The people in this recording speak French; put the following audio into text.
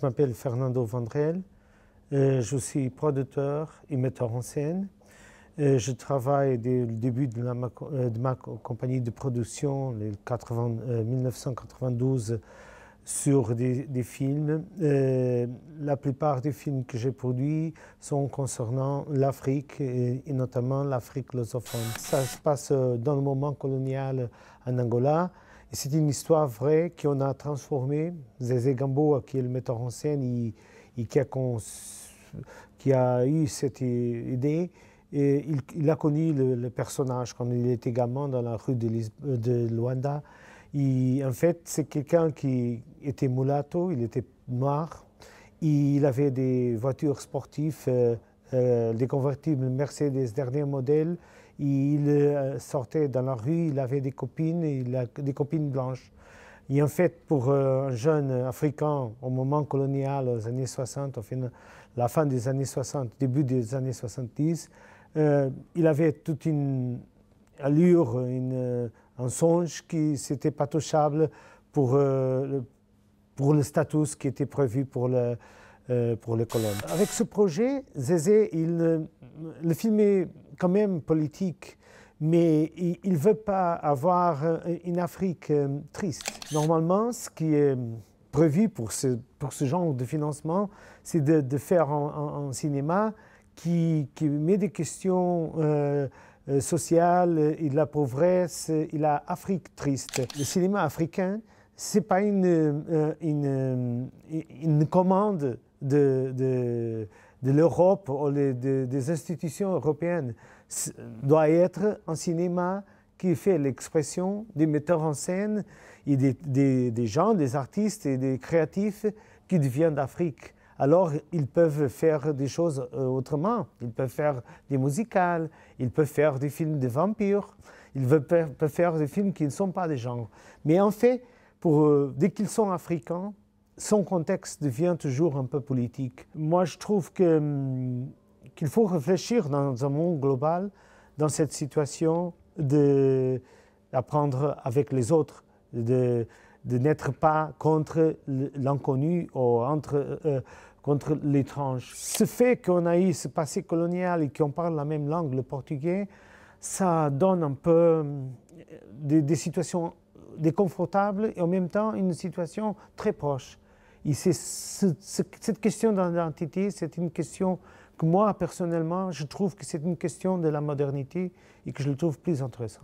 m'appelle Fernando Vendrell, je suis producteur et metteur en scène. Je travaille dès le début de ma compagnie de production, 1992, sur des films. La plupart des films que j'ai produits sont concernant l'Afrique et notamment l'Afrique lusophone. Ça se passe dans le moment colonial en Angola. Et c'est une histoire vraie qu'on a transformée. Zézé Gamboa, qui est le metteur en scène, qui a eu cette idée, et il a connu le personnage quand il était gamin dans la rue de Luanda. En fait, c'est quelqu'un qui était mulatto, il était noir. Il avait des voitures sportives, des convertibles Mercedes dernier modèle. Il sortait dans la rue, il avait des copines, des copines blanches. Et en fait, pour un jeune africain au moment colonial, aux années 60, la fin des années 60, début des années 70, il avait toute une allure, un songe qui n'était pas touchable pour le statut qui était prévu pour les colons. Avec ce projet, Zézé, le film est quand même politique, mais il ne veut pas avoir une Afrique triste. Normalement, ce qui est prévu pour ce genre de financement, c'est de faire un cinéma qui met des questions sociales et de la pauvresse et la Afrique triste. Le cinéma africain, ce n'est pas une commande de l'Europe ou des institutions européennes. Doit être un cinéma qui fait l'expression des metteurs en scène et des gens, des artistes et des créatifs qui viennent d'Afrique. Alors, ils peuvent faire des choses autrement. Ils peuvent faire des musicals, ils peuvent faire des films de vampires, ils peuvent faire des films qui ne sont pas des genres. Mais en fait, dès qu'ils sont africains, son contexte devient toujours un peu politique. Moi, je trouve qu'il faut réfléchir dans un monde global, dans cette situation d'apprendre avec les autres, de n'être pas contre l'inconnu ou contre l'étrange. Ce fait qu'on a eu ce passé colonial et qu'on parle la même langue, le portugais, ça donne un peu des situations déconfortables et en même temps une situation très proche. Et cette question d'identité, c'est une question que moi, personnellement, je trouve que c'est une question de la modernité et que je le trouve plus intéressant.